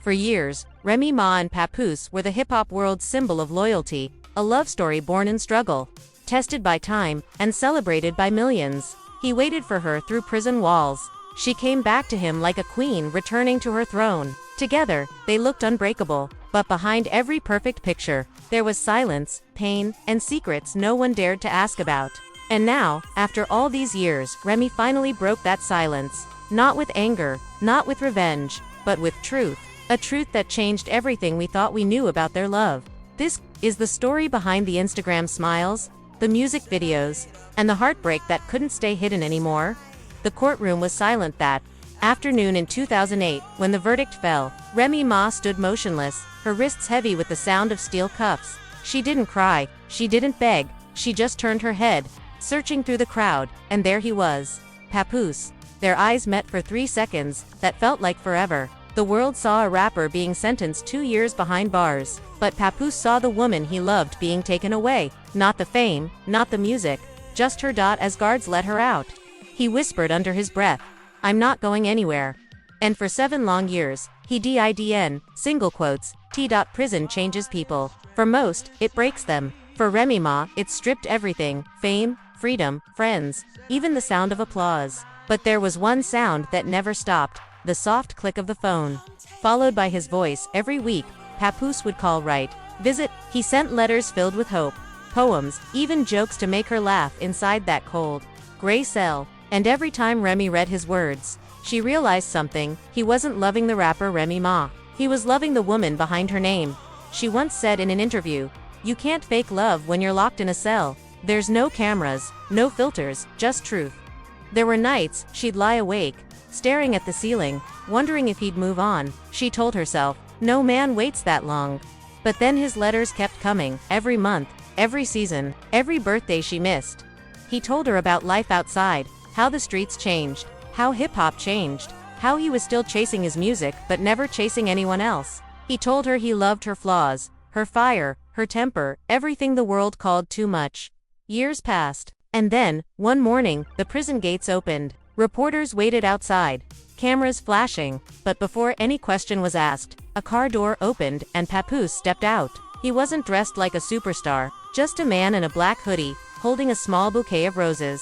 For years, Remy Ma and Papoose were the hip-hop world's symbol of loyalty, a love story born in struggle, tested by time, and celebrated by millions. He waited for her through prison walls. She came back to him like a queen returning to her throne. Together, they looked unbreakable, but behind every perfect picture, there was silence, pain, and secrets no one dared to ask about. And now, after all these years, Remy finally broke that silence. Not with anger, not with revenge, but with truth. A truth that changed everything we thought we knew about their love. This is the story behind the Instagram smiles, the music videos, and the heartbreak that couldn't stay hidden anymore. The courtroom was silent that afternoon in 2008, when the verdict fell. Remy Ma stood motionless, her wrists heavy with the sound of steel cuffs. She didn't cry, she didn't beg, she just turned her head, searching through the crowd, and there he was. Papoose. Their eyes met for 3 seconds, that felt like forever. The world saw a rapper being sentenced 2 years behind bars, but Papoose saw the woman he loved being taken away. Not the fame, not the music, just her. As guards let her out, he whispered under his breath, "I'm not going anywhere." And for 7 long years, he didn't, single quotes, prison changes people. For most, it breaks them. For Remy Ma, it stripped everything, fame, freedom, friends, even the sound of applause. But there was one sound that never stopped, the soft click of the phone. Followed by his voice. Every week, Papoose would call, write, visit. He sent letters filled with hope, poems, even jokes to make her laugh inside that cold, gray cell. And every time Remy read his words, she realized something. He wasn't loving the rapper Remy Ma. He was loving the woman behind her name. She once said in an interview, "You can't fake love when you're locked in a cell. There's no cameras, no filters, just truth." There were nights she'd lie awake, staring at the ceiling, wondering if he'd move on. She told herself, no man waits that long. But then his letters kept coming, every month, every season, every birthday she missed. He told her about life outside, how the streets changed, how hip-hop changed, how he was still chasing his music but never chasing anyone else. He told her he loved her flaws, her fire, her temper, everything the world called too much. Years passed. And then, one morning, the prison gates opened. Reporters waited outside, cameras flashing, but before any question was asked, a car door opened and Papoose stepped out. He wasn't dressed like a superstar, just a man in a black hoodie, holding a small bouquet of roses.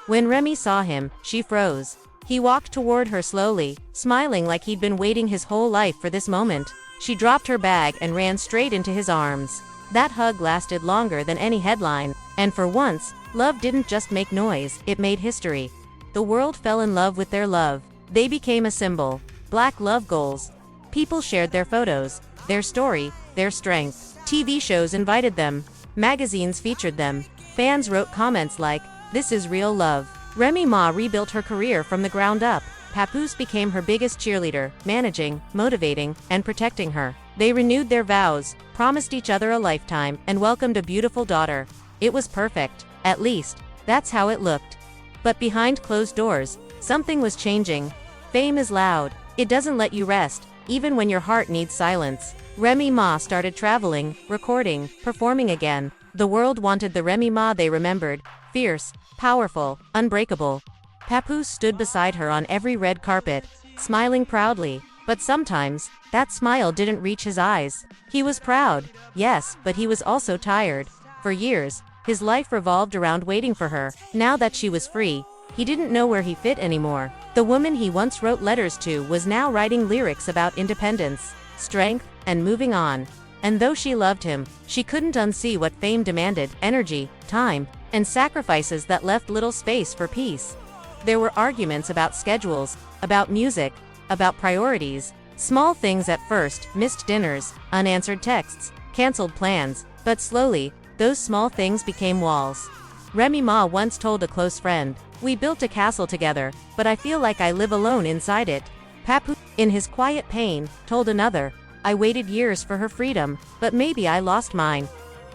When Remy saw him, she froze. He walked toward her slowly, smiling like he'd been waiting his whole life for this moment. She dropped her bag and ran straight into his arms. That hug lasted longer than any headline, and for once, love didn't just make noise, it made history. The world fell in love with their love. They became a symbol. Black love goals. People shared their photos, their story, their strength. TV shows invited them. Magazines featured them. Fans wrote comments like, "This is real love." Remy Ma rebuilt her career from the ground up. Papoose became her biggest cheerleader, managing, motivating, and protecting her. They renewed their vows, promised each other a lifetime, and welcomed a beautiful daughter. It was perfect. At least, that's how it looked. But behind closed doors, something was changing. Fame is loud. It doesn't let you rest, even when your heart needs silence. Remy Ma started traveling, recording, performing again. The world wanted the Remy Ma they remembered. Fierce, powerful, unbreakable. Papoose stood beside her on every red carpet, smiling proudly. But sometimes, that smile didn't reach his eyes. He was proud, yes, but he was also tired. For years, his life revolved around waiting for her. Now that she was free, he didn't know where he fit anymore. The woman he once wrote letters to was now writing lyrics about independence, strength, and moving on. And though she loved him, she couldn't unsee what fame demanded: energy, time, and sacrifices that left little space for peace. There were arguments about schedules, about music, about priorities. Small things at first: missed dinners, unanswered texts, canceled plans. But slowly, those small things became walls. Remy Ma once told a close friend, "We built a castle together, but I feel like I live alone inside it." Papoose, in his quiet pain, told another, "I waited years for her freedom, but maybe I lost mine."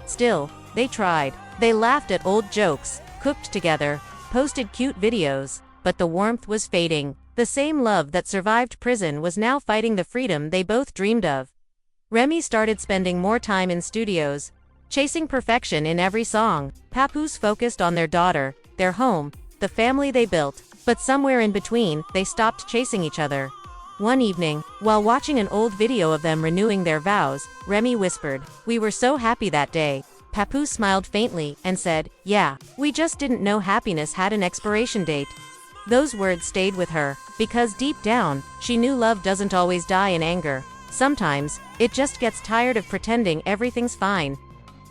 Still, they tried. They laughed at old jokes, cooked together, posted cute videos, but the warmth was fading. The same love that survived prison was now fighting the freedom they both dreamed of. Remy started spending more time in studios, chasing perfection in every song. Papoose focused on their daughter, their home, the family they built. But somewhere in between, they stopped chasing each other. One evening, while watching an old video of them renewing their vows, Remy whispered, "We were so happy that day." Papoose smiled faintly and said, "Yeah, we just didn't know happiness had an expiration date." Those words stayed with her, because deep down, she knew love doesn't always die in anger. Sometimes, it just gets tired of pretending everything's fine.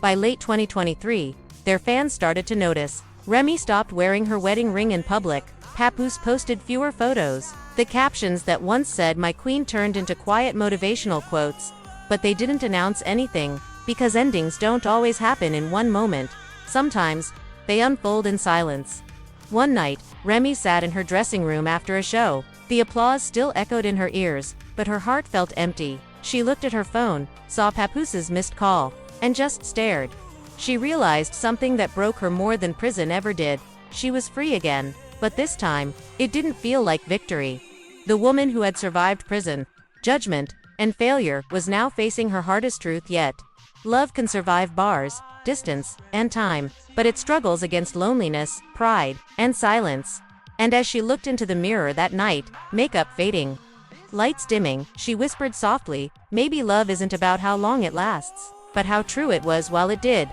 By late 2023, their fans started to notice. Remy stopped wearing her wedding ring in public. Papoose posted fewer photos. The captions that once said "My queen" turned into quiet motivational quotes. But they didn't announce anything, because endings don't always happen in one moment. Sometimes, they unfold in silence. One night, Remy sat in her dressing room after a show. The applause still echoed in her ears, but her heart felt empty. She looked at her phone, saw Papoose's missed call, and just stared. She realized something that broke her more than prison ever did. She was free again, but this time, it didn't feel like victory. The woman who had survived prison, judgment, and failure was now facing her hardest truth yet. Love can survive bars, distance, and time, but it struggles against loneliness, pride, and silence. And as she looked into the mirror that night, makeup fading, lights dimming, she whispered softly, "Maybe love isn't about how long it lasts, but how true it was while it did."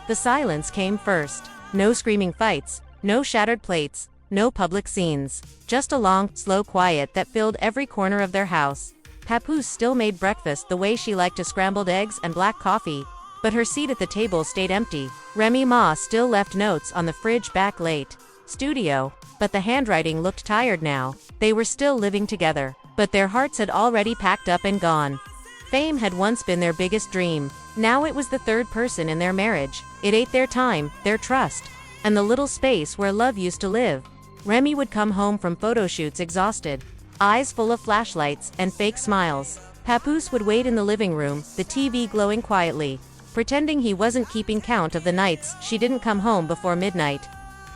The silence came first. No screaming fights, no shattered plates, no public scenes. Just a long, slow quiet that filled every corner of their house. Papoose still made breakfast the way she liked to, scrambled eggs and black coffee, but her seat at the table stayed empty. Remy Ma still left notes on the fridge back late. Studio, but the handwriting looked tired now. They were still living together, but their hearts had already packed up and gone. Fame had once been their biggest dream. Now it was the third person in their marriage. It ate their time, their trust, and the little space where love used to live. Remy would come home from photo shoots exhausted, eyes full of flashlights and fake smiles. Papoose would wait in the living room, the TV glowing quietly, pretending he wasn't keeping count of the nights she didn't come home before midnight.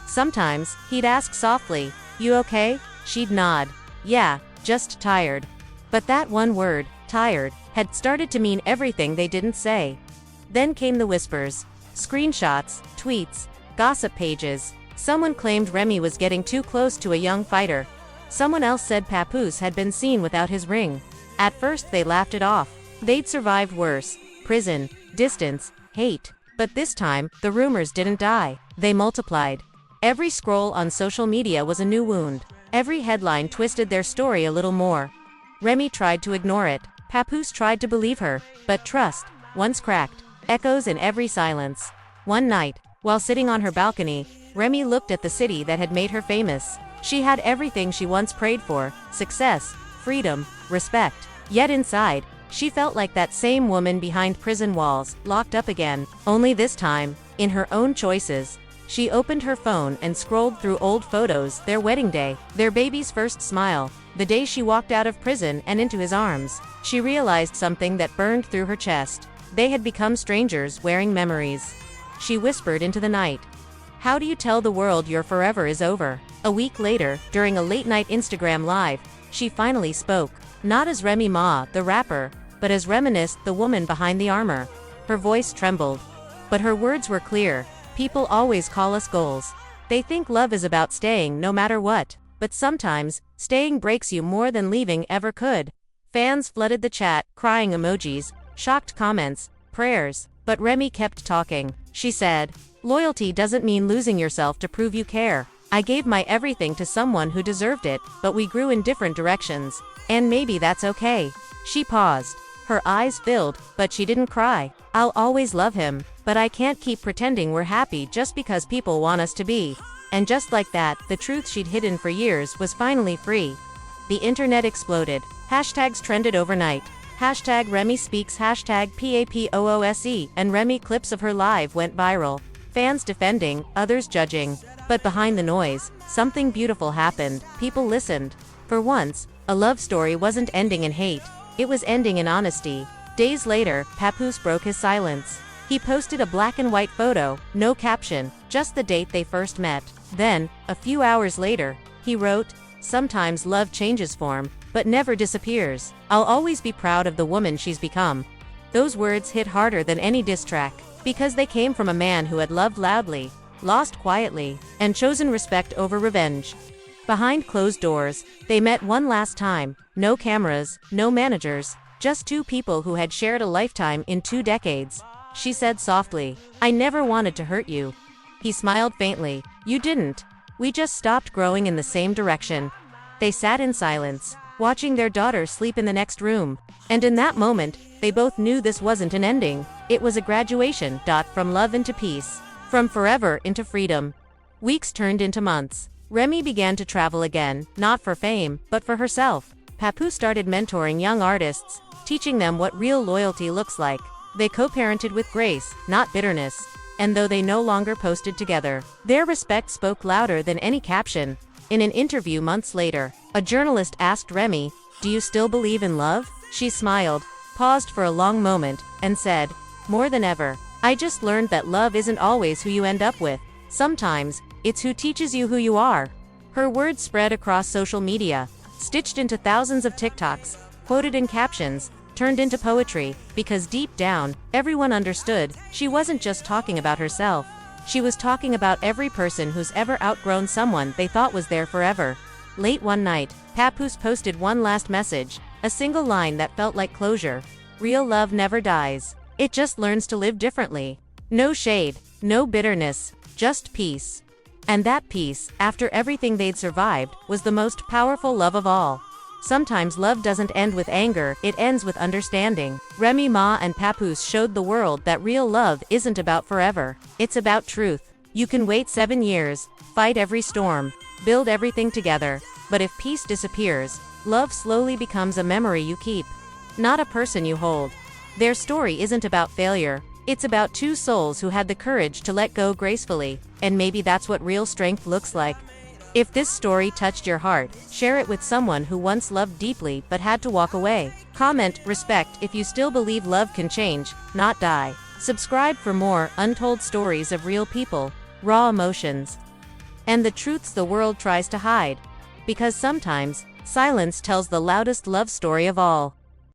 Sometimes, he'd ask softly, "You okay?" She'd nod, "Yeah, just tired." But that one word, tired, had started to mean everything they didn't say. Then came the whispers. Screenshots, tweets, gossip pages. Someone claimed Remy was getting too close to a young fighter. Someone else said Papoose had been seen without his ring. At first they laughed it off. They'd survived worse. Prison, distance, hate. But this time, the rumors didn't die. They multiplied. Every scroll on social media was a new wound. Every headline twisted their story a little more. Remy tried to ignore it. Papoose tried to believe her. But trust, once cracked, echoes in every silence. One night, while sitting on her balcony, Remy looked at the city that had made her famous. She had everything she once prayed for: success, freedom, respect. Yet inside, she felt like that same woman behind prison walls, locked up again. Only this time, in her own choices. She opened her phone and scrolled through old photos, their wedding day, their baby's first smile, the day she walked out of prison and into his arms. She realized something that burned through her chest. They had become strangers wearing memories. She whispered into the night, "How do you tell the world your forever is over?" A week later, during a late-night Instagram live, she finally spoke. Not as Remy Ma, the rapper, but as Reminisce, the woman behind the armor. Her voice trembled. But her words were clear. "People always call us goals. They think love is about staying no matter what. But sometimes, staying breaks you more than leaving ever could." Fans flooded the chat, crying emojis, shocked comments, prayers. But Remy kept talking. She said, "Loyalty doesn't mean losing yourself to prove you care. I gave my everything to someone who deserved it, but we grew in different directions. And maybe that's okay." She paused. Her eyes filled, but she didn't cry. "I'll always love him, but I can't keep pretending we're happy just because people want us to be." And just like that, the truth she'd hidden for years was finally free. The internet exploded. Hashtags trended overnight. Hashtag Remy speaks, hashtag PAPOOSE, and Remy clips of her live went viral. Fans defending, others judging. But behind the noise, something beautiful happened. People listened. For once, a love story wasn't ending in hate. It was ending in honesty. Days later, Papoose broke his silence. He posted a black and white photo, no caption, just the date they first met. Then, a few hours later, he wrote, "Sometimes love changes form, but never disappears. I'll always be proud of the woman she's become." Those words hit harder than any diss track, because they came from a man who had loved loudly, lost quietly, and chosen respect over revenge. Behind closed doors, they met one last time. No cameras, no managers, just two people who had shared a lifetime in 2 decades. She said softly, "I never wanted to hurt you." He smiled faintly. "You didn't. We just stopped growing in the same direction." They sat in silence, watching their daughter sleep in the next room. And in that moment, they both knew this wasn't an ending. It was a graduation. From love into peace. From forever into freedom. Weeks turned into months. Remy began to travel again, not for fame, but for herself. Papoose started mentoring young artists, teaching them what real loyalty looks like. They co-parented with grace, not bitterness. And though they no longer posted together, their respect spoke louder than any caption. In an interview months later, a journalist asked Remy, "Do you still believe in love?" She smiled, paused for a long moment, and said, "More than ever. I just learned that love isn't always who you end up with. Sometimes, it's who teaches you who you are." Her words spread across social media, stitched into thousands of TikToks, quoted in captions, turned into poetry, because deep down, everyone understood, she wasn't just talking about herself. She was talking about every person who's ever outgrown someone they thought was there forever. Late one night, Papoose posted one last message, a single line that felt like closure. "Real love never dies. It just learns to live differently." No shade, no bitterness, just peace. And that peace, after everything they'd survived, was the most powerful love of all. Sometimes love doesn't end with anger, it ends with understanding. Remy Ma and Papoose showed the world that real love isn't about forever. It's about truth. You can wait 7 years, fight every storm, build everything together, but if peace disappears, love slowly becomes a memory you keep, not a person you hold. Their story isn't about failure. It's about two souls who had the courage to let go gracefully, and maybe that's what real strength looks like. If this story touched your heart, share it with someone who once loved deeply but had to walk away. Comment, respect if you still believe love can change, not die. Subscribe for more untold stories of real people, raw emotions, and the truths the world tries to hide. Because sometimes, silence tells the loudest love story of all.